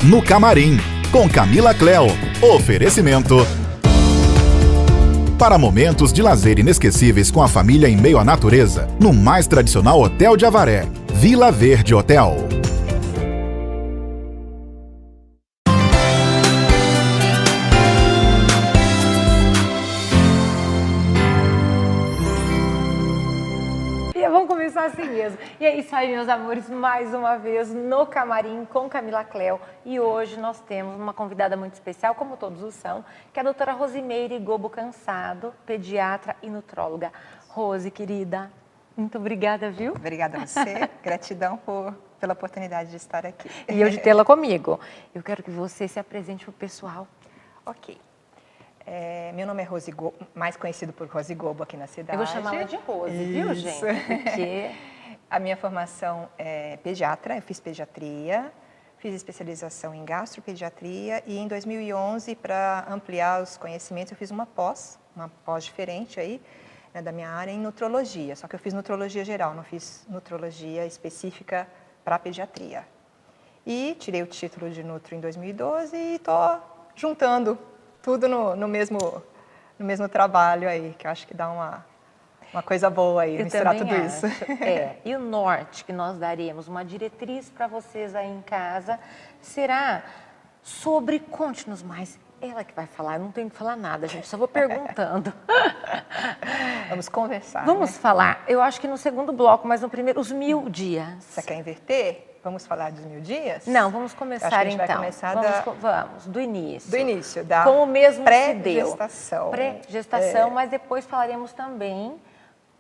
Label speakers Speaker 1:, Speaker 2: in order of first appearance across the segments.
Speaker 1: No Camarim, com Camila Cleo. Oferecimento. Para momentos de lazer inesquecíveis com a família em meio à natureza, no mais tradicional Hotel de Avaré, Vila Verde Hotel.
Speaker 2: Vamos começar assim mesmo. E é isso aí, meus amores, mais uma vez no Camarim com Camila Cleo. E hoje nós temos uma convidada muito especial, como todos os são, que é a doutora Rosimeire Gobo Cansado, pediatra e nutróloga. Rose, querida, muito obrigada, viu?
Speaker 3: Obrigada a você, gratidão pela oportunidade de estar aqui.
Speaker 2: E eu de tê-la comigo. Eu quero que você se apresente para o pessoal.
Speaker 3: Ok. Meu nome é Rose Gobo, mais conhecido por Rose Gobo aqui na cidade.
Speaker 2: Eu vou chamar ela de Rose, viu, gente? Porque
Speaker 3: a minha formação é pediatra, eu fiz pediatria, fiz especialização em gastropediatria e em 2011, para ampliar os conhecimentos, eu fiz uma pós diferente aí, né, da minha área em nutrologia. Só que eu fiz nutrologia geral, não fiz nutrologia específica para pediatria. E tirei o título de nutro em 2012 e estou juntando tudo no mesmo trabalho aí, que eu acho que dá uma coisa boa aí, misturar tudo isso.
Speaker 2: E o norte que nós daremos, uma diretriz para vocês aí em casa, será sobre, conte-nos mais. Ela que vai falar, eu não tenho que falar nada, gente, só vou perguntando.
Speaker 3: Vamos conversar.
Speaker 2: Vamos falar, eu acho que no segundo bloco, mas no primeiro, os 1000 dias.
Speaker 3: Você quer inverter? Vamos falar dos 1000 dias?
Speaker 2: Não, vamos começar então.
Speaker 3: A gente vai começar
Speaker 2: vamos, do início.
Speaker 3: Do início, da
Speaker 2: com o mesmo
Speaker 3: pré-gestação.
Speaker 2: Pré-gestação, mas depois falaremos também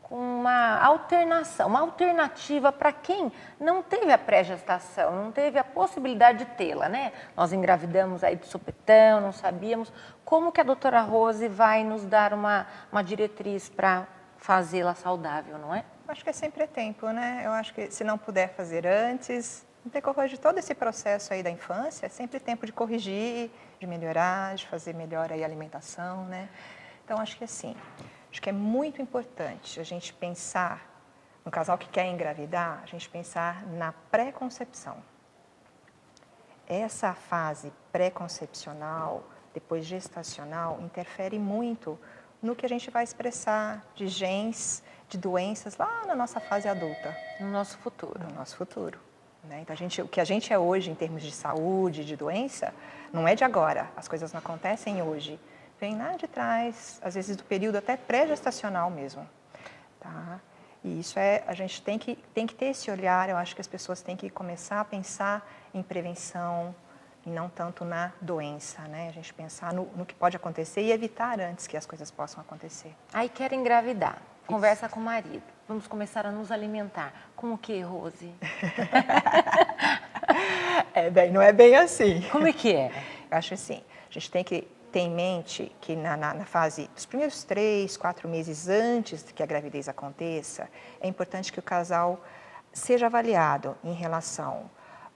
Speaker 2: com uma alternativa para quem não teve a pré-gestação, não teve a possibilidade de tê-la, né? Nós engravidamos aí de supetão, não sabíamos. Como que a doutora Rose vai nos dar uma diretriz para fazê-la saudável, não é?
Speaker 3: Acho que é sempre tempo, né? Eu acho que se não puder fazer antes, não tem que corrigir todo esse processo aí da infância, é sempre tempo de corrigir, de melhorar, de fazer melhor aí a alimentação, né? Então, acho que assim, acho que é muito importante a gente pensar, no casal que quer engravidar, a gente pensar na pré-concepção. Essa fase pré-concepcional, depois gestacional, interfere muito no que a gente vai expressar de genes, de doenças lá na nossa fase adulta.
Speaker 2: No nosso futuro.
Speaker 3: No nosso futuro. Né? Então, o que a gente é hoje em termos de saúde, de doença, não é de agora. As coisas não acontecem hoje. Vem lá de trás, às vezes do período até pré-gestacional mesmo. Tá? E isso a gente tem que ter esse olhar, eu acho que as pessoas têm que começar a pensar em prevenção, e não tanto na doença, né? A gente pensar no que pode acontecer e evitar antes que as coisas possam acontecer.
Speaker 2: Aí quer engravidar, conversa com o marido, vamos começar a nos alimentar. Com o que, Rose?
Speaker 3: Não é bem assim.
Speaker 2: Como é que é?
Speaker 3: Eu acho assim, a gente tem que ter em mente que na fase dos primeiros 3, 4 meses antes que a gravidez aconteça, é importante que o casal seja avaliado em relação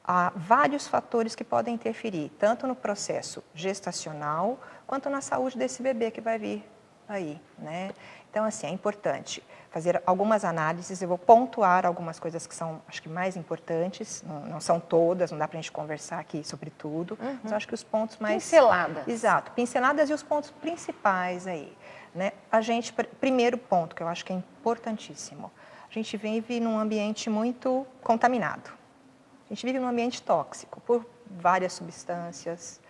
Speaker 3: há vários fatores que podem interferir, tanto no processo gestacional, quanto na saúde desse bebê que vai vir aí, né? Então, assim, é importante fazer algumas análises, eu vou pontuar algumas coisas que são, acho que, mais importantes, não são todas, não dá pra gente conversar aqui sobre tudo, mas eu acho que os pontos mais...
Speaker 2: Pinceladas.
Speaker 3: Exato, pinceladas e os pontos principais aí, né? Primeiro ponto, que eu acho que é importantíssimo, a gente vive num ambiente muito contaminado. A gente vive num ambiente tóxico por várias substâncias,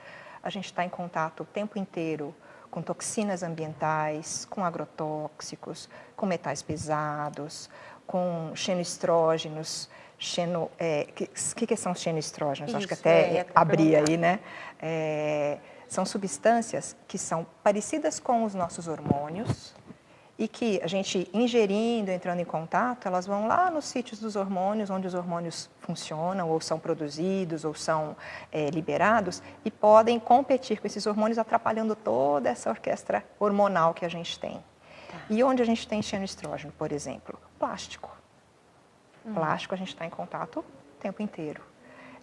Speaker 3: a gente está em contato o tempo inteiro com toxinas ambientais, com agrotóxicos, com metais pesados, com xenoestrógenos, que são os xenoestrógenos?
Speaker 2: Isso,
Speaker 3: acho que até abrir aí, né? São substâncias que são parecidas com os nossos hormônios, e que a gente ingerindo, entrando em contato, elas vão lá nos sítios dos hormônios, onde os hormônios funcionam, ou são produzidos, ou são liberados, e podem competir com esses hormônios, atrapalhando toda essa orquestra hormonal que a gente tem. Tá. E onde a gente tem xenoestrógeno, por exemplo? Plástico. Plástico a gente está em contato o tempo inteiro,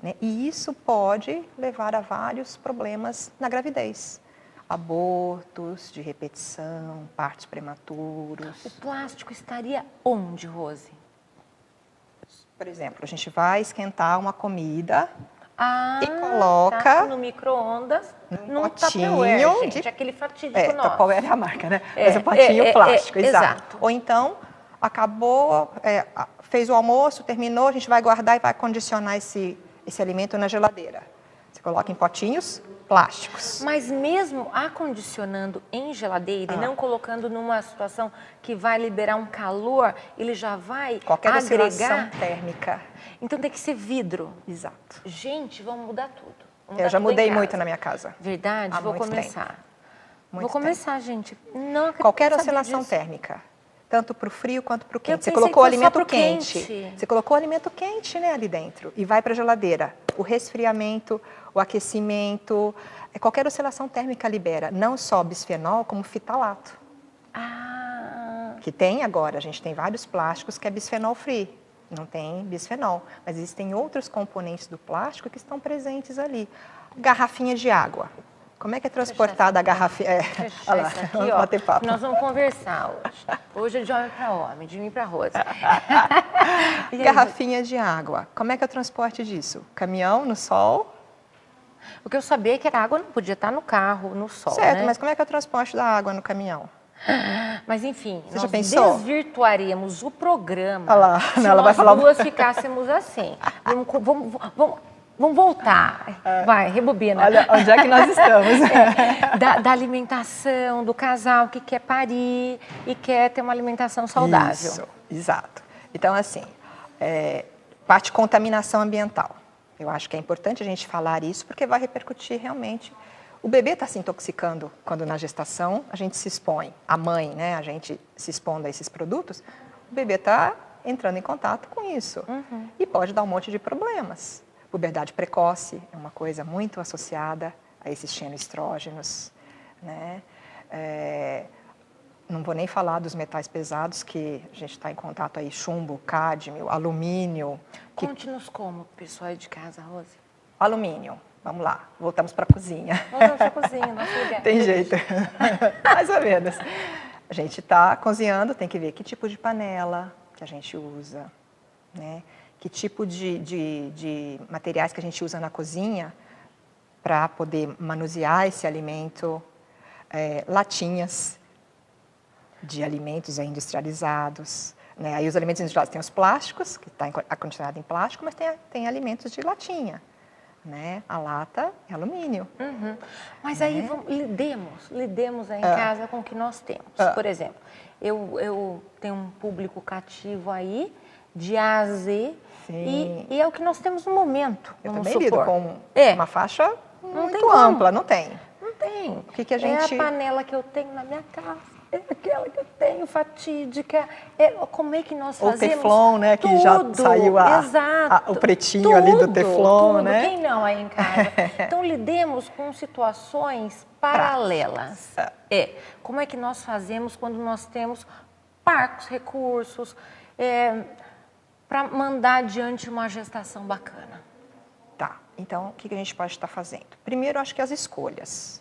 Speaker 3: né? E isso pode levar a vários problemas na gravidez. Abortos de repetição, partos prematuros.
Speaker 2: O plástico estaria onde, Rose?
Speaker 3: Por exemplo, a gente vai esquentar uma comida
Speaker 2: Ah,
Speaker 3: e coloca
Speaker 2: tá, no micro-ondas, num
Speaker 3: potinho
Speaker 2: Tupperware, gente, aquele fatídico nosso.
Speaker 3: Tupperware é a marca, né? Mas o potinho plástico, exato.
Speaker 2: Exato.
Speaker 3: Ou então, acabou, fez o almoço, terminou, a gente vai guardar e vai condicionar esse alimento na geladeira. Você coloca em potinhos plásticos.
Speaker 2: Mas mesmo acondicionando em geladeira e não colocando numa situação que vai liberar um calor, ele já vai
Speaker 3: Qualquer
Speaker 2: agregar...
Speaker 3: oscilação térmica.
Speaker 2: Então tem que ser vidro.
Speaker 3: Exato.
Speaker 2: Gente, vamos mudar tudo.
Speaker 3: Eu já mudei muito na minha casa.
Speaker 2: Verdade?
Speaker 3: Há
Speaker 2: Vou
Speaker 3: muito
Speaker 2: começar.
Speaker 3: tempo. Muito
Speaker 2: Vou começar, gente. Não acredito
Speaker 3: Qualquer
Speaker 2: saber
Speaker 3: oscilação
Speaker 2: disso.
Speaker 3: térmica. Tanto para o frio quanto para o quente. Você
Speaker 2: pensei
Speaker 3: colocou o
Speaker 2: que fosse só
Speaker 3: alimento
Speaker 2: pro
Speaker 3: quente.
Speaker 2: quente.
Speaker 3: Você colocou o alimento quente, né, ali dentro. E vai para a geladeira. O resfriamento, o aquecimento, qualquer oscilação térmica libera. Não só bisfenol, como fitalato.
Speaker 2: Ah,
Speaker 3: Que tem agora, a gente tem vários plásticos que é bisfenol free. Não tem bisfenol. Mas existem outros componentes do plástico que estão presentes ali. Garrafinha de água. Como é que é transportada a garrafinha?
Speaker 2: fechar
Speaker 3: Olha lá,
Speaker 2: isso aqui,
Speaker 3: vamos
Speaker 2: ó.
Speaker 3: bater papo.
Speaker 2: Nós vamos conversar hoje. Hoje é de homem para homem, de mim para Rosa. E aí,
Speaker 3: Garrafinha de água. Como é que é o transporte disso? Caminhão no sol?
Speaker 2: o que eu sabia é que a água não podia estar no carro, no sol,
Speaker 3: Certo,
Speaker 2: né?
Speaker 3: mas como é que é o transporte da água no caminhão?
Speaker 2: Mas enfim,
Speaker 3: Você já
Speaker 2: nós
Speaker 3: pensou?
Speaker 2: desvirtuaríamos o programa
Speaker 3: Olha lá,
Speaker 2: se
Speaker 3: ela vai
Speaker 2: nós
Speaker 3: falar-
Speaker 2: duas ficássemos assim. Vamos voltar. Vai, rebobina.
Speaker 3: Olha onde é que nós estamos.
Speaker 2: Da alimentação, do casal que quer parir e quer ter uma alimentação saudável.
Speaker 3: Isso, exato. Então, assim, parte de contaminação ambiental. Eu acho que é importante a gente falar isso porque vai repercutir realmente. O bebê está se intoxicando quando na gestação a gente se expõe, a mãe, né, a gente se expondo a esses produtos, o bebê está entrando em contato com isso e pode dar um monte de problemas. Puberdade precoce é uma coisa muito associada a esses xenoestrógenos, né? Não vou nem falar dos metais pesados que a gente está em contato aí, chumbo, cádmio, alumínio.
Speaker 2: Conte-nos como, pessoal de casa, Rose.
Speaker 3: Alumínio, vamos lá, voltamos para a cozinha.
Speaker 2: Voltamos para a cozinha, nosso lugar.
Speaker 3: Tem jeito, mais ou menos. A gente está cozinhando, tem que ver que tipo de panela que a gente usa, né? Que tipo de materiais que a gente usa na cozinha para poder manusear esse alimento, latinhas de alimentos industrializados. Né? Aí os alimentos industrializados têm os plásticos, que está acondicionado em plástico, mas tem alimentos de latinha. Né? A lata é alumínio.
Speaker 2: Mas aí lidemos aí em casa com o que nós temos. Por exemplo, eu tenho um público cativo aí, de A a Z, e é o que nós temos no momento.
Speaker 3: Eu
Speaker 2: vamos
Speaker 3: também
Speaker 2: supor.
Speaker 3: lido com uma faixa
Speaker 2: Não tem
Speaker 3: muito
Speaker 2: como.
Speaker 3: ampla, não tem.
Speaker 2: Não tem.
Speaker 3: O que a gente...
Speaker 2: É a panela que eu tenho na minha casa. É aquela que eu tenho, fatídica. Como é que nós
Speaker 3: Ou
Speaker 2: fazemos?
Speaker 3: teflon, né? Que
Speaker 2: tudo.
Speaker 3: já saiu
Speaker 2: Exato.
Speaker 3: o pretinho ali do teflon,
Speaker 2: tudo.
Speaker 3: né?
Speaker 2: Quem não aí em casa? Então, lidemos com situações paralelas. Como é que nós fazemos quando nós temos parcos recursos para mandar adiante uma gestação bacana?
Speaker 3: Tá, então o que a gente pode estar fazendo? Primeiro, acho que as escolhas.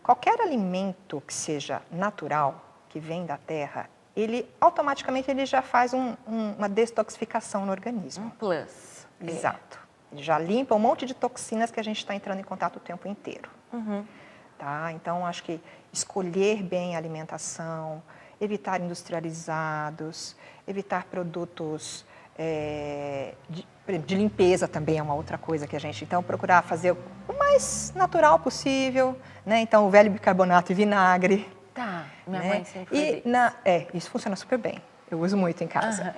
Speaker 3: Qualquer alimento que seja natural, que vem da terra, ele automaticamente ele já faz uma detoxificação no organismo.
Speaker 2: Um plus.
Speaker 3: Exato. Ele já limpa um monte de toxinas que a gente está entrando em contato o tempo inteiro. Tá? Então, acho que escolher bem a alimentação, evitar industrializados, evitar produtos de limpeza também é uma outra coisa que a gente... Então, procurar fazer o mais natural possível, né? Então, o velho bicarbonato e vinagre.
Speaker 2: Tá, minha
Speaker 3: né?
Speaker 2: mãe sempre fez.
Speaker 3: Isso funciona super bem. Eu uso muito em casa.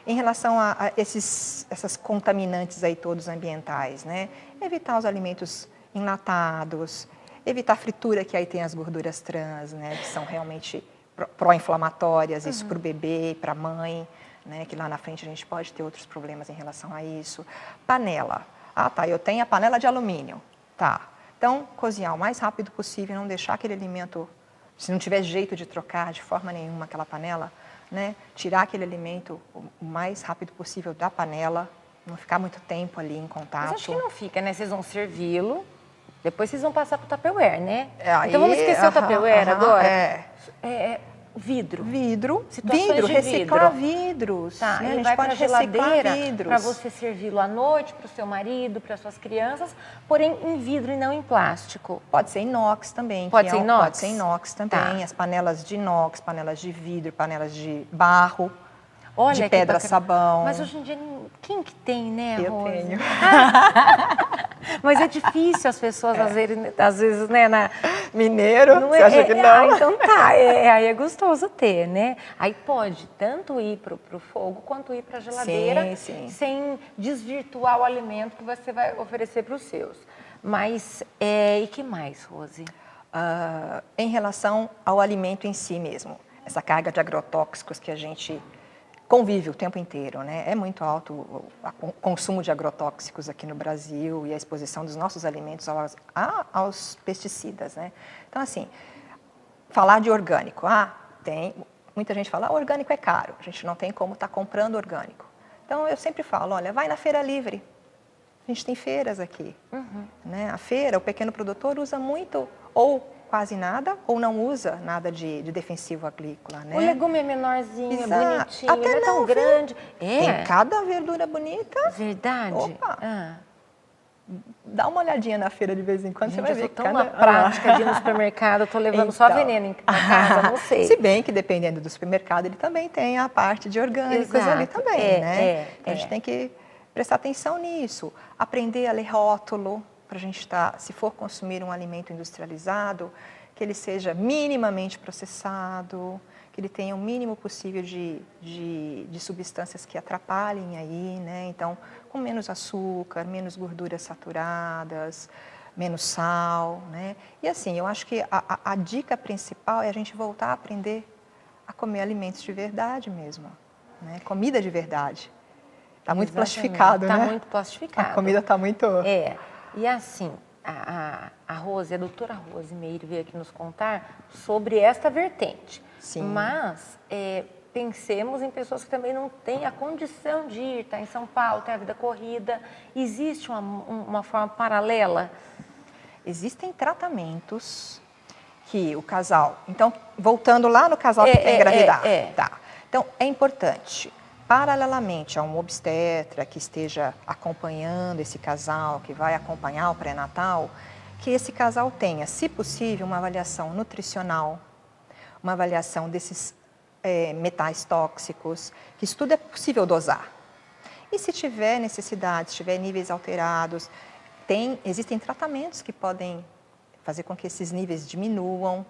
Speaker 3: Em relação a essas contaminantes aí todos ambientais, né? Evitar os alimentos enlatados, evitar fritura, que aí tem as gorduras trans, né? Que são realmente pró-inflamatórias, isso para o bebê e para a mãe, né? Que lá na frente a gente pode ter outros problemas em relação a isso. Panela. Ah, tá, eu tenho a panela de alumínio. Tá. Então, cozinhar o mais rápido possível, não deixar aquele alimento, se não tiver jeito de trocar de forma nenhuma aquela panela, né? Tirar aquele alimento o mais rápido possível da panela, não ficar muito tempo ali em contato.
Speaker 2: Mas acho que não fica, né? Vocês vão servi-lo, depois vocês vão passar para o Tupperware, né?
Speaker 3: Aí,
Speaker 2: então vamos esquecer o Tupperware agora? Vidro.
Speaker 3: Situações
Speaker 2: Vidro,
Speaker 3: de reciclar vidros.
Speaker 2: Tá,
Speaker 3: né? A
Speaker 2: ele
Speaker 3: gente
Speaker 2: vai para
Speaker 3: pode
Speaker 2: a geladeira
Speaker 3: vidros.
Speaker 2: para você servi-lo à noite, para o seu marido, para suas crianças, porém em vidro e não em plástico.
Speaker 3: Pode ser inox também.
Speaker 2: Pode ser inox?
Speaker 3: Pode ser inox também.
Speaker 2: Tá.
Speaker 3: As panelas de inox, panelas de vidro, panelas de barro,
Speaker 2: Olha,
Speaker 3: de pedra, sabão.
Speaker 2: Mas hoje em dia, quem que tem, né,
Speaker 3: Eu
Speaker 2: Rose?
Speaker 3: tenho.
Speaker 2: Mas é difícil as pessoas, às vezes, né,
Speaker 3: Mineiro,
Speaker 2: não
Speaker 3: você acha que não?
Speaker 2: então tá, aí é gostoso ter, né? Aí pode tanto ir para o fogo quanto ir para a geladeira,
Speaker 3: Sim.
Speaker 2: sem desvirtuar o alimento que você vai oferecer para os seus. Mas, e que mais, Rose?
Speaker 3: Em relação ao alimento em si mesmo, essa carga de agrotóxicos que a gente convive o tempo inteiro, né? É muito alto o consumo de agrotóxicos aqui no Brasil e a exposição dos nossos alimentos aos pesticidas, né? Então, assim, falar de orgânico, muita gente fala, orgânico é caro, a gente não tem como estar comprando orgânico. Então, eu sempre falo, olha, vai na feira livre, a gente tem feiras aqui, né? A feira, o pequeno produtor usa muito, ou quase nada, ou não usa nada de defensivo agrícola, né?
Speaker 2: O legume é menorzinho,
Speaker 3: Exato.
Speaker 2: é bonitinho,
Speaker 3: Até
Speaker 2: não é tão
Speaker 3: não,
Speaker 2: grande.
Speaker 3: Tem cada verdura bonita.
Speaker 2: Verdade?
Speaker 3: Opa. Dá uma olhadinha na feira de vez em quando,
Speaker 2: Gente,
Speaker 3: você vai
Speaker 2: eu
Speaker 3: ver
Speaker 2: sou tão na prática de ir no supermercado, eu tô levando só
Speaker 3: Então.
Speaker 2: veneno em casa, não sei.
Speaker 3: Se bem que dependendo do supermercado, ele também tem a parte de orgânicos ali
Speaker 2: Exato.
Speaker 3: também, né? Então, a gente tem que prestar atenção nisso, aprender a ler rótulo, para a gente se for consumir um alimento industrializado, que ele seja minimamente processado, que ele tenha o mínimo possível de substâncias que atrapalhem aí, né? Então, com menos açúcar, menos gorduras saturadas, menos sal, né? E assim, eu acho que a dica principal é a gente voltar a aprender a comer alimentos de verdade mesmo, né? Comida de verdade. Está muito plastificado, né?
Speaker 2: Está muito plastificado.
Speaker 3: A comida está muito...
Speaker 2: E assim, a Rose, a doutora Rose Meire veio aqui nos contar sobre esta vertente.
Speaker 3: Sim.
Speaker 2: Mas pensemos em pessoas que também não têm a condição de ir, tá em São Paulo, tem a vida corrida. Existe uma forma paralela?
Speaker 3: Existem tratamentos que o casal... Então, voltando lá no casal que quer engravidar. Tá. Então, é importante, paralelamente a um obstetra que esteja acompanhando esse casal, que vai acompanhar o pré-natal, que esse casal tenha, se possível, uma avaliação nutricional, uma avaliação desses metais tóxicos, que isso tudo é possível dosar. E se tiver necessidade, se tiver níveis alterados, existem tratamentos que podem fazer com que esses níveis diminuam,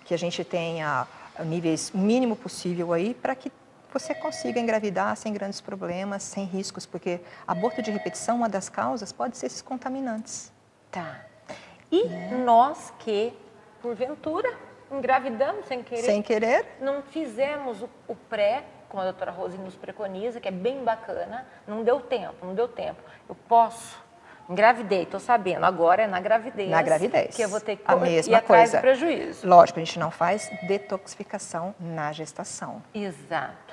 Speaker 3: que a gente tenha níveis mínimo possível aí, para que você consiga engravidar sem grandes problemas, sem riscos, porque aborto de repetição, uma das causas pode ser esses contaminantes.
Speaker 2: Tá. E nós que, porventura, engravidamos sem querer.
Speaker 3: Sem querer.
Speaker 2: Não fizemos o pré, como a doutora Rose nos preconiza, que é bem bacana. Não deu tempo. Eu posso. Engravidei, estou sabendo. Agora é na gravidez.
Speaker 3: Na gravidez.
Speaker 2: Que eu vou ter que
Speaker 3: a mesma
Speaker 2: ir atrás
Speaker 3: coisa.
Speaker 2: do prejuízo.
Speaker 3: Lógico, a gente não faz detoxificação na gestação.
Speaker 2: Exato.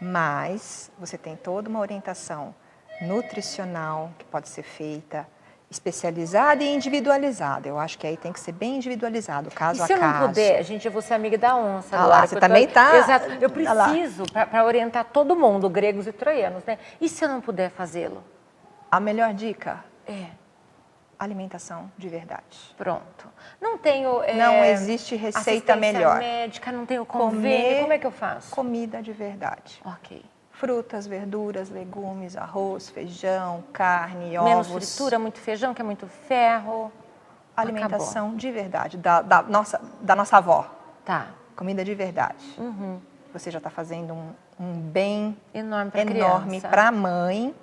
Speaker 3: Mas você tem toda uma orientação nutricional que pode ser feita, especializada e individualizada. Eu acho que aí tem que ser bem individualizado, caso a caso.
Speaker 2: E se eu não puder, gente, eu vou ser amiga da onça
Speaker 3: Ah
Speaker 2: agora.
Speaker 3: lá, você também está...
Speaker 2: Exato. Eu preciso, para orientar todo mundo, gregos e troianos, né? E se eu não puder fazê-lo?
Speaker 3: A melhor dica alimentação de verdade.
Speaker 2: Pronto. Não tenho...
Speaker 3: não existe receita melhor.
Speaker 2: Médica, não tenho convênio. Como é que eu faço?
Speaker 3: Comida de verdade.
Speaker 2: Ok.
Speaker 3: Frutas, verduras, legumes, arroz, feijão, carne,
Speaker 2: Menos
Speaker 3: ovos.
Speaker 2: fritura, muito feijão, que é muito ferro.
Speaker 3: Alimentação
Speaker 2: Acabou.
Speaker 3: de verdade, da nossa avó.
Speaker 2: Tá.
Speaker 3: Comida de verdade. Você já está fazendo um bem
Speaker 2: enorme
Speaker 3: para a mãe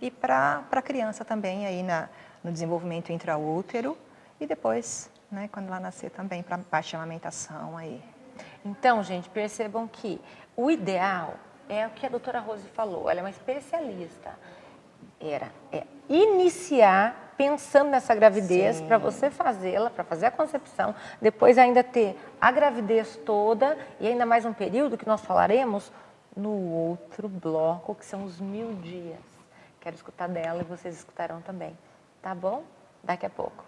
Speaker 3: e para a criança também aí no desenvolvimento intraútero e depois, né, quando ela nascer também, para a parte de amamentação aí.
Speaker 2: Então, gente, percebam que o ideal é o que a doutora Rose falou, ela é uma especialista. É iniciar pensando nessa gravidez para você fazê-la, para fazer a concepção, depois ainda ter a gravidez toda e ainda mais um período que nós falaremos no outro bloco, que são os 1000 dias. Quero escutar dela e vocês escutarão também. Tá bom? Daqui a pouco.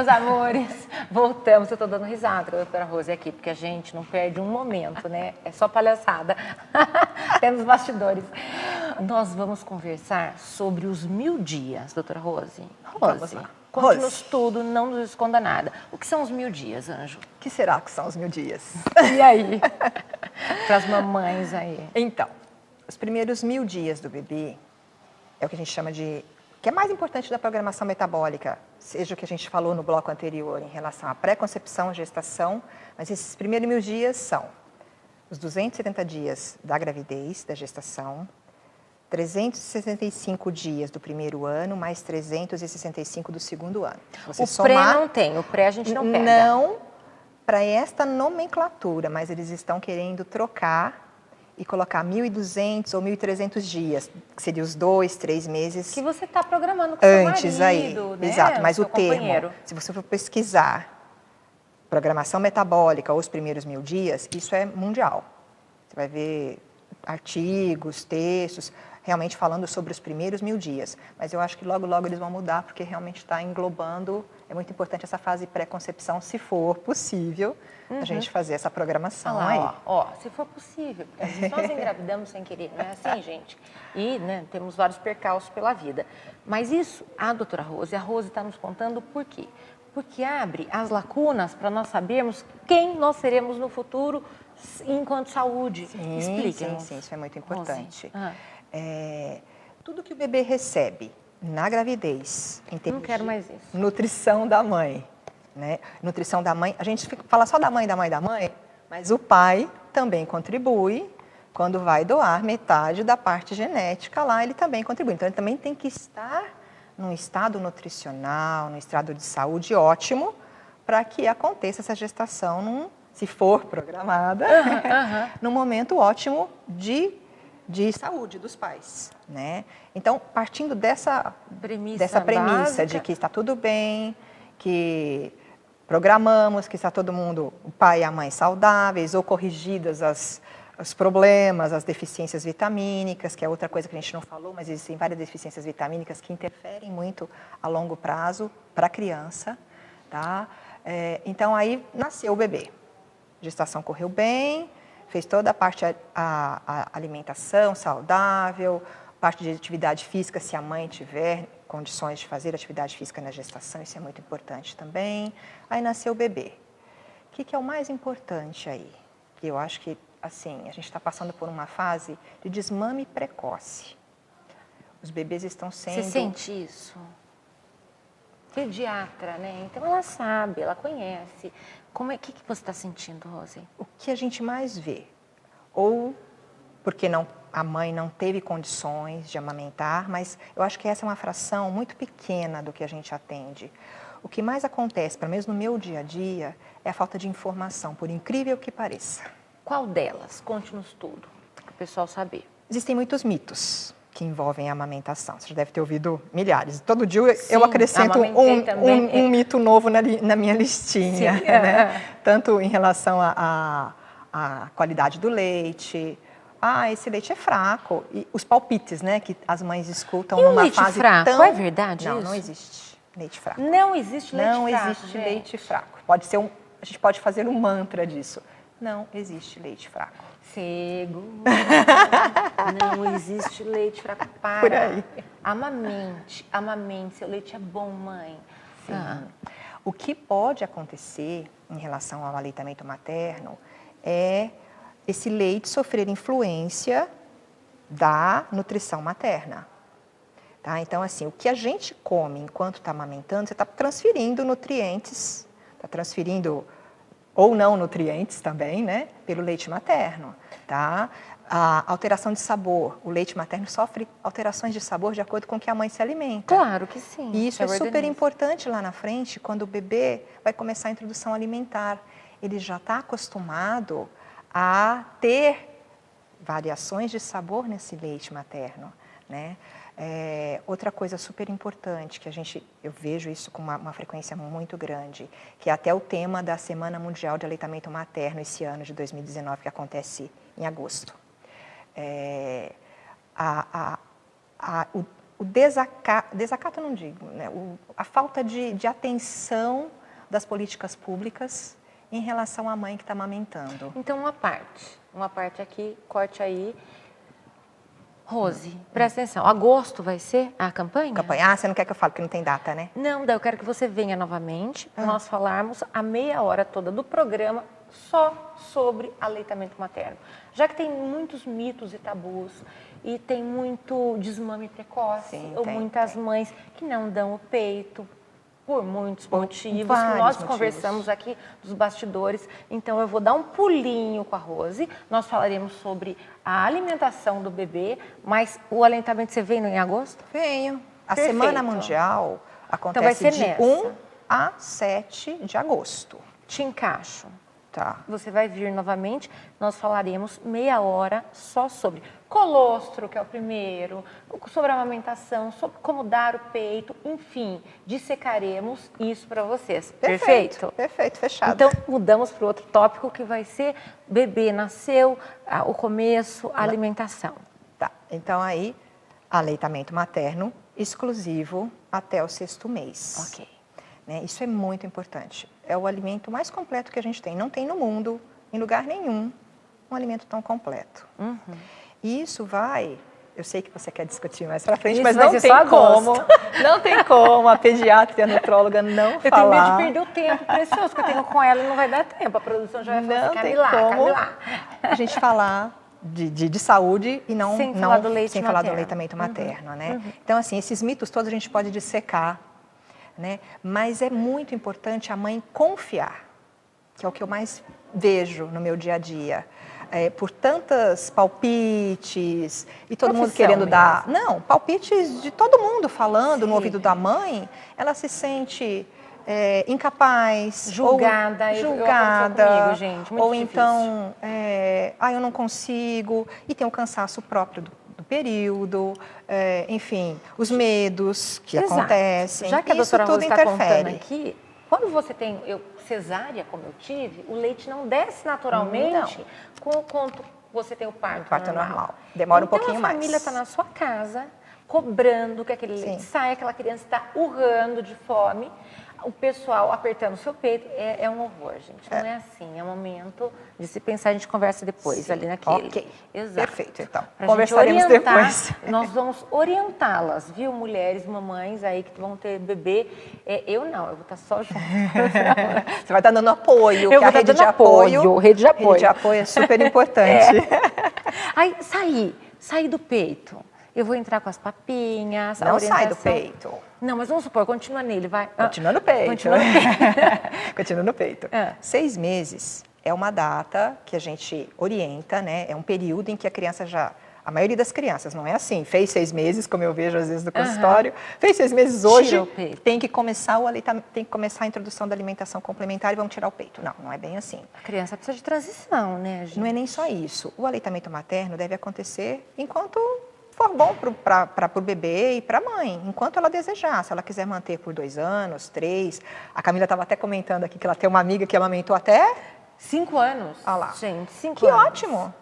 Speaker 2: Meus amores, voltamos. Eu tô dando risada com a doutora Rose aqui, porque a gente não perde um momento, né? É só palhaçada. Temos bastidores. Nós vamos conversar sobre os 1000 dias, doutora Rose. Rose, conte-nos tudo, não nos esconda nada. O que são os 1000 dias, Anjo?
Speaker 3: O que será que são os 1000 dias?
Speaker 2: E aí? Para as mamães aí.
Speaker 3: Então, os primeiros 1000 dias do bebê é o que a gente chama de... que é mais importante da programação metabólica, seja o que a gente falou no bloco anterior em relação à pré-concepção, gestação, mas esses primeiros 1000 dias são os 270 dias da gravidez, da gestação, 365 dias do primeiro ano, mais 365 do segundo ano.
Speaker 2: O pré não tem, o pré a gente não pega.
Speaker 3: Não para esta nomenclatura, mas eles estão querendo trocar e colocar 1.200 ou 1.300 dias, que seria os 2, 3 meses.
Speaker 2: Que você está programando com o
Speaker 3: antes
Speaker 2: seu marido,
Speaker 3: aí,
Speaker 2: né?
Speaker 3: exato. Mas o termo,
Speaker 2: companheiro.
Speaker 3: se você for pesquisar programação metabólica ou os primeiros 1000 dias, isso é mundial. Você vai ver artigos, textos, realmente falando sobre os primeiros 1000 dias. Mas eu acho que logo, logo eles vão mudar, porque realmente está englobando, é muito importante essa fase pré-concepção, se for possível, a gente fazer essa programação aí.
Speaker 2: Ó, se for possível, porque às vezes nós engravidamos sem querer, não é assim, gente? E, né, temos vários percalços pela vida. Mas isso, a doutora Rose, a Rose está nos contando por quê? Porque abre as lacunas para nós sabermos quem nós seremos no futuro enquanto saúde. Explique-nos.
Speaker 3: Sim, isso é muito importante.
Speaker 2: Rose.
Speaker 3: Tudo que o bebê recebe na gravidez, em termos
Speaker 2: Não quero
Speaker 3: de
Speaker 2: mais isso.
Speaker 3: nutrição da mãe, né? Nutrição da mãe, a gente fala só da mãe, mas o pai também contribui quando vai doar metade da parte genética lá, ele também contribui. Então, ele também tem que estar num estado nutricional, num estado de saúde ótimo, para que aconteça essa gestação, se for programada, num momento ótimo de saúde dos pais, né? Então, partindo dessa premissa
Speaker 2: básica,
Speaker 3: de que está tudo bem, que programamos, que está todo mundo, o pai e a mãe saudáveis, ou corrigidas os problemas, as deficiências vitamínicas, que é outra coisa que a gente não falou, mas existem várias deficiências vitamínicas que interferem muito a longo prazo para a criança, tá? Então, aí nasceu o bebê. A gestação correu bem, fez toda a parte a alimentação saudável, parte de atividade física, se a mãe tiver condições de fazer atividade física na gestação, isso é muito importante também. Aí nasceu o bebê. O que é o mais importante aí? Que eu acho que, assim, a gente está passando por uma fase de desmame precoce. Os bebês estão sendo...
Speaker 2: Você sente isso? Pediatra, né? Então ela sabe, ela conhece. Que você está sentindo, Rose?
Speaker 3: O que a gente mais vê? Ou porque a mãe não teve condições de amamentar, mas eu acho que essa é uma fração muito pequena do que a gente atende. O que mais acontece, pelo menos no meu dia a dia, é a falta de informação, por incrível que pareça.
Speaker 2: Qual delas? Conte-nos tudo, para o pessoal saber.
Speaker 3: Existem muitos mitos que envolvem a amamentação. Você já deve ter ouvido milhares. Todo dia eu acrescento um mito novo na minha listinha. Né? Tanto em relação à qualidade do leite. Esse leite é fraco. E os palpites, né, que as mães escutam numa
Speaker 2: leite
Speaker 3: fase
Speaker 2: fraco?
Speaker 3: tão...
Speaker 2: É verdade
Speaker 3: Não,
Speaker 2: isso?
Speaker 3: não existe leite fraco.
Speaker 2: Não existe leite fraco,
Speaker 3: Não existe leite fraco. Pode ser a gente pode fazer um mantra disso. Não existe leite fraco.
Speaker 2: Cego. Não existe leite fraco. Para.
Speaker 3: Por aí.
Speaker 2: Amamente. Seu leite é bom, mãe.
Speaker 3: Sim. O que pode acontecer em relação ao aleitamento materno é esse leite sofrer influência da nutrição materna. Tá? Então, assim, o que a gente come enquanto está amamentando, você está transferindo nutrientes, está transferindo ou não nutrientes também, né, pelo leite materno, tá? A alteração de sabor, o leite materno sofre alterações de sabor de acordo com o que a mãe se alimenta.
Speaker 2: Claro que sim.
Speaker 3: E isso é super importante lá na frente, quando o bebê vai começar a introdução alimentar. Ele já está acostumado a ter variações de sabor nesse leite materno, né? Outra coisa super importante que eu vejo isso com uma frequência muito grande, que é até o tema da Semana Mundial de Aleitamento Materno esse ano de 2019, que acontece em agosto. desacato não digo, né? A falta de atenção das políticas públicas em relação à mãe que está amamentando.
Speaker 2: Então, uma parte aqui, corte aí. Rose, presta atenção, agosto vai ser a campanha?
Speaker 3: Ah, você não quer que eu fale, porque não tem data, né?
Speaker 2: Não, daí eu quero que você venha novamente para nós falarmos a meia hora toda do programa só sobre aleitamento materno. Já que tem muitos mitos e tabus e tem muito desmame precoce,
Speaker 3: Sim,
Speaker 2: ou
Speaker 3: tem.
Speaker 2: muitas mães que não dão o peito por muitos motivos, que
Speaker 3: vários
Speaker 2: nós
Speaker 3: motivos.
Speaker 2: conversamos aqui dos bastidores. Então, eu vou dar um pulinho com a Rose, nós falaremos sobre a alimentação do bebê, mas o aleitamento você vem em agosto?
Speaker 3: Venho. A
Speaker 2: Perfeito.
Speaker 3: Semana Mundial
Speaker 2: Então vai
Speaker 3: acontece
Speaker 2: ser
Speaker 3: de
Speaker 2: nessa.
Speaker 3: 1 a 7 de agosto.
Speaker 2: Te encaixo.
Speaker 3: Tá.
Speaker 2: Você vai vir novamente, nós falaremos meia hora só sobre colostro, que é o primeiro, sobre a amamentação, sobre como dar o peito, enfim, dissecaremos isso para vocês. Perfeito?
Speaker 3: Perfeito, fechado.
Speaker 2: Então, mudamos para o outro tópico que vai ser bebê nasceu, o começo, a alimentação.
Speaker 3: Tá, então aí, aleitamento materno exclusivo até o 6º mês.
Speaker 2: Ok.
Speaker 3: Né? Isso é muito importante. É o alimento mais completo que a gente tem. Não tem no mundo, em lugar nenhum, um alimento tão completo. E isso vai... Eu sei que você quer discutir mais pra frente,
Speaker 2: Isso
Speaker 3: mas
Speaker 2: vai
Speaker 3: não
Speaker 2: ser
Speaker 3: tem
Speaker 2: só
Speaker 3: como.
Speaker 2: agosto.
Speaker 3: Não tem como a pediatra e a nutróloga não
Speaker 2: Eu tenho medo de
Speaker 3: falar.
Speaker 2: perder o tempo precioso que eu tenho com ela e não vai dar tempo. A produção já vai falar
Speaker 3: Não
Speaker 2: assim,
Speaker 3: tem
Speaker 2: Camila,
Speaker 3: como
Speaker 2: Camila.
Speaker 3: a gente falar de saúde e não
Speaker 2: Sem falar do leite
Speaker 3: sem falar do
Speaker 2: materno.
Speaker 3: aleitamento materno, né? Então, assim, esses mitos todos a gente pode dissecar, né? Mas é muito importante a mãe confiar, que é o que eu mais vejo no meu dia a dia. Por tantas palpites e todo mundo
Speaker 2: Profissão
Speaker 3: querendo dar...
Speaker 2: mesmo.
Speaker 3: Não, palpites de todo mundo falando
Speaker 2: Sim.
Speaker 3: no ouvido da mãe, ela se sente incapaz,
Speaker 2: Julgada,
Speaker 3: ou,
Speaker 2: eu
Speaker 3: julgada,
Speaker 2: aconteceu comigo, gente, muito
Speaker 3: ou
Speaker 2: difícil.
Speaker 3: então, eu não consigo, e tem o cansaço próprio do período, enfim, os medos que
Speaker 2: Exato.
Speaker 3: acontecem.
Speaker 2: Já que a
Speaker 3: isso
Speaker 2: doutora
Speaker 3: tudo
Speaker 2: Rose está contando
Speaker 3: interfere.
Speaker 2: aqui, quando você tem cesárea, como eu tive, o leite não desce naturalmente quanto você tem o parto,
Speaker 3: Parto normal. Demora um pouquinho
Speaker 2: Então a
Speaker 3: mais.
Speaker 2: família está na sua casa, cobrando que aquele leite saia, aquela criança está urrando de fome, o pessoal apertando o seu peito, é um horror, gente. Não é assim, é um momento de se pensar, a gente conversa depois, ali naquele.
Speaker 3: Ok,
Speaker 2: Exato.
Speaker 3: perfeito, então.
Speaker 2: Pra
Speaker 3: Conversaremos
Speaker 2: gente orientar,
Speaker 3: depois.
Speaker 2: Nós vamos orientá-las, viu? Mulheres, mamães aí que vão ter bebê. Eu não, eu vou estar só junto.
Speaker 3: Você vai estar dando apoio,
Speaker 2: Eu
Speaker 3: que a
Speaker 2: vou estar
Speaker 3: rede
Speaker 2: dando
Speaker 3: de apoio.
Speaker 2: apoio, rede de apoio.
Speaker 3: Rede de apoio é super importante.
Speaker 2: Aí, sair do peito. Eu vou entrar com as papinhas, a
Speaker 3: Não sai do
Speaker 2: orientação.
Speaker 3: peito.
Speaker 2: Não, mas vamos supor, continua nele, vai.
Speaker 3: Continua no peito.
Speaker 2: Continua no peito.
Speaker 3: Continua no peito. 6 meses é uma data que a gente orienta, né? É um período em que a criança já... A maioria das crianças não é assim. Fez 6 meses, como eu vejo às vezes no consultório. Fez 6 meses hoje,
Speaker 2: Tira o peito.
Speaker 3: tem que começar o aleitamento, tem que começar a introdução da alimentação complementar e vamos tirar o peito. Não, não é bem assim.
Speaker 2: A criança precisa de transição, né, gente?
Speaker 3: Não é nem só isso. O aleitamento materno deve acontecer enquanto for bom para o bebê e para a mãe, enquanto ela desejar. Se ela quiser manter por 2 anos, 3. A Camila estava até comentando aqui que ela tem uma amiga que amamentou até...
Speaker 2: 5 anos.
Speaker 3: Ah lá.
Speaker 2: Gente, 5
Speaker 3: Que
Speaker 2: anos.
Speaker 3: ótimo!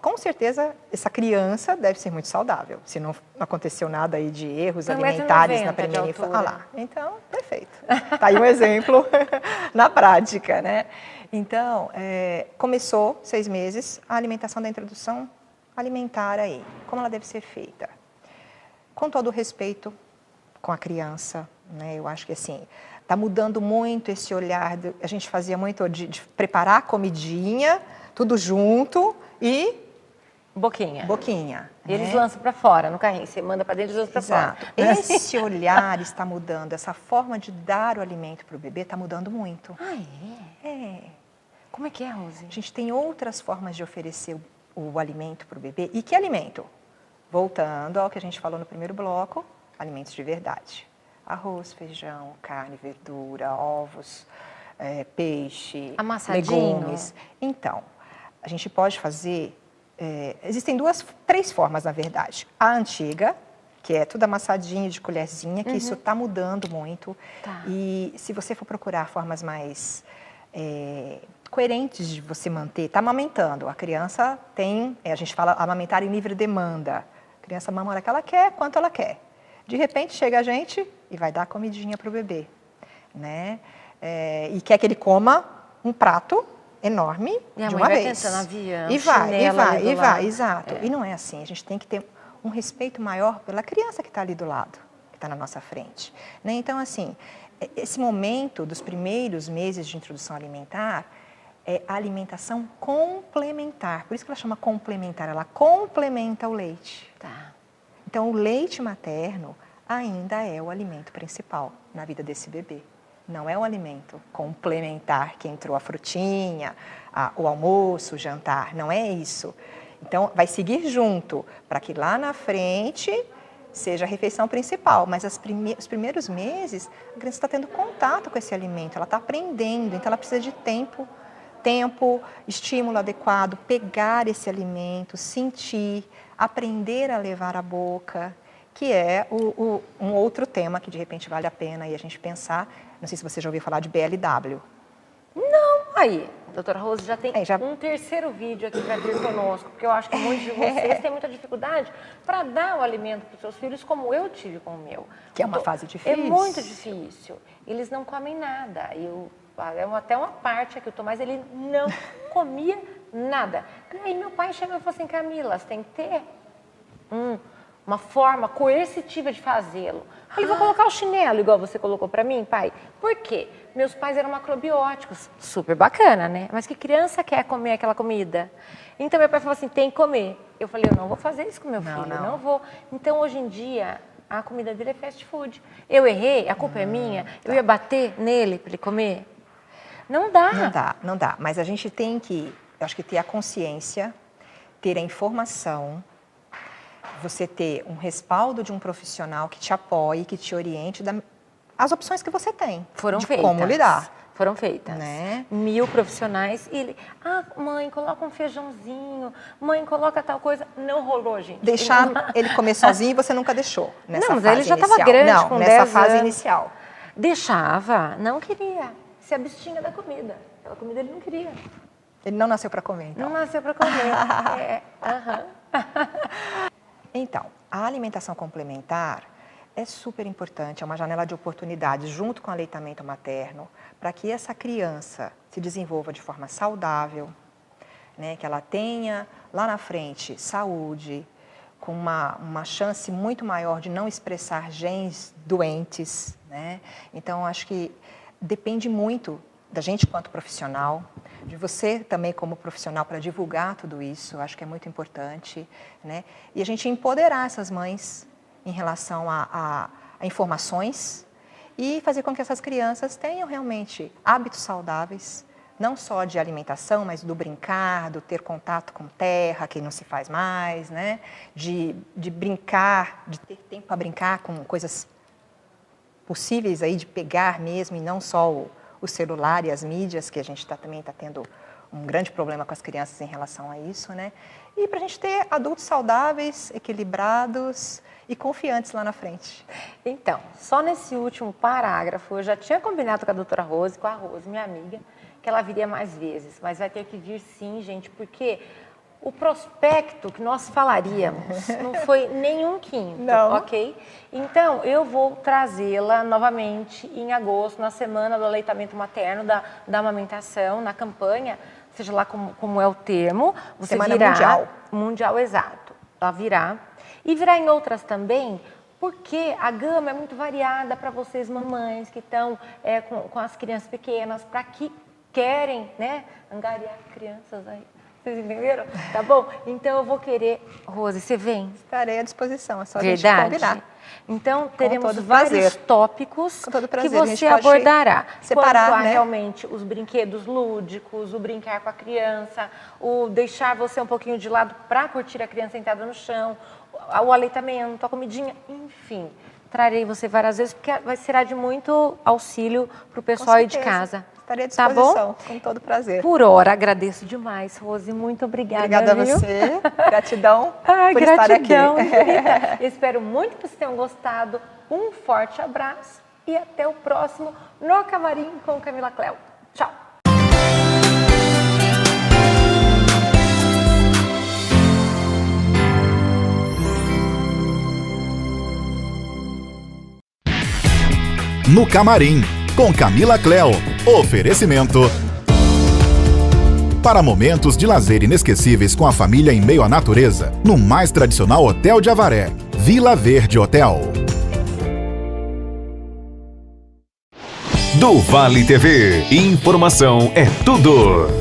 Speaker 3: Com certeza, essa criança deve ser muito saudável, se não aconteceu nada aí de erros
Speaker 2: Tem 1,90
Speaker 3: alimentares na
Speaker 2: de
Speaker 3: primeira infância.
Speaker 2: altura.
Speaker 3: Ah lá, então, perfeito. Tá aí um exemplo na prática, né? Então, começou 6 meses, a alimentação da introdução alimentar aí. Como ela deve ser feita? Com todo o respeito com a criança, né? Eu acho que assim, está mudando muito esse olhar, a gente fazia muito de preparar a comidinha, tudo junto e...
Speaker 2: Boquinha.
Speaker 3: Boquinha.
Speaker 2: E eles
Speaker 3: né?
Speaker 2: lançam para fora, no carrinho. Você manda para dentro e eles lançam para
Speaker 3: Exato.
Speaker 2: fora.
Speaker 3: Esse olhar está mudando, essa forma de dar o alimento para o bebê está mudando muito.
Speaker 2: Ah, é?
Speaker 3: É.
Speaker 2: Como é que é, Rose?
Speaker 3: A gente tem outras formas de oferecer o alimento para o bebê. E que alimento? Voltando ao que a gente falou no primeiro bloco, alimentos de verdade. Arroz, feijão, carne, verdura, ovos, peixe,
Speaker 2: Amassadinho?
Speaker 3: legumes. Então, a gente pode fazer... existem 3 formas, na verdade. A antiga, que é tudo amassadinho de colherzinha, que isso está mudando muito.
Speaker 2: Tá.
Speaker 3: E se você for procurar formas mais coerentes de você manter, está amamentando. A criança tem, a gente fala amamentar em livre demanda. A criança mama a hora que ela quer, quanto ela quer. De repente chega a gente e vai dar comidinha para o bebê, né? E quer que ele coma um prato enorme de uma vez.
Speaker 2: Tentando avião,
Speaker 3: e vai, exato. E não é assim, a gente tem que ter um respeito maior pela criança que está ali do lado, que está na nossa frente, né? Então, assim, esse momento dos primeiros meses de introdução alimentar é a alimentação complementar, por isso que ela chama complementar, ela complementa o leite.
Speaker 2: Tá.
Speaker 3: Então, o leite materno ainda é o alimento principal na vida desse bebê. Não é um alimento complementar que entrou a frutinha, o almoço, o jantar, não é isso. Então, vai seguir junto para que lá na frente seja a refeição principal, mas os primeiros meses a criança está tendo contato com esse alimento, ela está aprendendo, então ela precisa de tempo, estímulo adequado, pegar esse alimento, sentir, aprender a levar à boca, que é um outro tema que de repente vale a pena aí a gente pensar. Não sei se você já ouviu falar de BLW.
Speaker 2: Não, aí, doutora Rose, já tem um terceiro vídeo aqui para vir conosco, porque eu acho que muitos de vocês têm muita dificuldade para dar o alimento para os seus filhos, como eu tive com o meu.
Speaker 3: Que é uma fase difícil.
Speaker 2: É muito difícil. Eles não comem nada. Até uma parte aqui, o Tomás, ele não comia nada. E aí meu pai chegou e falou assim, Camila, você tem que ter uma forma coercitiva de fazê-lo. Falei, vou colocar o chinelo, igual você colocou para mim, pai. Por quê? Meus pais eram macrobióticos. Super bacana, né? Mas que criança quer comer aquela comida? Então, meu pai falou assim, tem que comer. Eu falei, eu não vou fazer isso com meu filho, não vou. Então, hoje em dia, a comida dele é fast food. Eu errei, a culpa é minha, eu ia bater nele para ele comer? Não dá.
Speaker 3: Não dá. Mas a gente tem que, eu acho que ter a consciência, ter a informação, você ter um respaldo de um profissional que te apoie, que te oriente as opções que você tem.
Speaker 2: Foram
Speaker 3: feitas. Como lidar.
Speaker 2: Foram feitas.
Speaker 3: Né?
Speaker 2: 1000 profissionais. E ele, mãe, coloca um feijãozinho. Mãe, coloca tal coisa. Não rolou, gente.
Speaker 3: Deixar ele comer sozinho você nunca deixou nessa
Speaker 2: não, mas
Speaker 3: fase
Speaker 2: ele já
Speaker 3: inicial.
Speaker 2: estava grande,
Speaker 3: não,
Speaker 2: com
Speaker 3: nessa
Speaker 2: 10
Speaker 3: fase
Speaker 2: anos.
Speaker 3: inicial.
Speaker 2: Deixava, não queria. Se abstinha da comida. Aquela comida ele não queria.
Speaker 3: Ele não nasceu para comer, então.
Speaker 2: Não nasceu para comer.
Speaker 3: Então, a alimentação complementar é super importante, é uma janela de oportunidades junto com o aleitamento materno para que essa criança se desenvolva de forma saudável, né, que ela tenha lá na frente saúde, com uma chance muito maior de não expressar genes doentes, né? Então, acho que depende muito da gente quanto profissional, de você também como profissional para divulgar tudo isso, acho que é muito importante, né? E a gente empoderar essas mães em relação a informações e fazer com que essas crianças tenham realmente hábitos saudáveis, não só de alimentação, mas do brincar, do ter contato com terra, que não se faz mais, né? De brincar, de ter tempo para brincar com coisas possíveis aí de pegar mesmo e não só o celular e as mídias, que a gente também está tendo um grande problema com as crianças em relação a isso, né? E para a gente ter adultos saudáveis, equilibrados e confiantes lá na frente.
Speaker 2: Então, só nesse último parágrafo, eu já tinha combinado com a doutora Rose, com a Rose, minha amiga, que ela viria mais vezes, mas vai ter que vir sim, gente, porque o prospecto que nós falaríamos não foi nenhum quinto,
Speaker 3: não.
Speaker 2: Ok? Então, eu vou trazê-la novamente em agosto, na semana do aleitamento materno, da amamentação, na campanha, seja lá como é o termo. Você
Speaker 3: semana
Speaker 2: virá,
Speaker 3: mundial.
Speaker 2: Mundial, exato. Ela virá. E virá em outras também, porque a gama é muito variada para vocês, mamães, que estão com as crianças pequenas, para que querem, né, angariar crianças aí. Vocês entenderam? Tá bom? Então eu vou querer... Rose, você vem?
Speaker 3: Estarei à disposição, é só
Speaker 2: Verdade?
Speaker 3: a gente combinar.
Speaker 2: Então teremos
Speaker 3: todo
Speaker 2: vários tópicos que você abordará.
Speaker 3: Separar,
Speaker 2: quanto a
Speaker 3: né?
Speaker 2: realmente os brinquedos lúdicos, o brincar com a criança, o deixar você um pouquinho de lado para curtir a criança sentada no chão, o aleitamento, a comidinha, enfim. Trarei você várias vezes, porque será de muito auxílio para o pessoal aí de casa.
Speaker 3: Estarei à
Speaker 2: Tá
Speaker 3: disposição,
Speaker 2: bom?
Speaker 3: Com todo prazer.
Speaker 2: Por hora, agradeço demais, Rose. Muito obrigada.
Speaker 3: Obrigada a
Speaker 2: viu?
Speaker 3: você. Gratidão por estar aqui.
Speaker 2: Gratidão infinita. Espero muito que vocês tenham gostado. Um forte abraço e até o próximo No Camarim com Camila Cléo. Tchau.
Speaker 1: no Camarim, com Camila Cléo. Oferecimento. Para momentos de lazer inesquecíveis com a família em meio à natureza, no mais tradicional hotel de Avaré, Vila Verde Hotel.
Speaker 4: Do Vale TV, informação é tudo.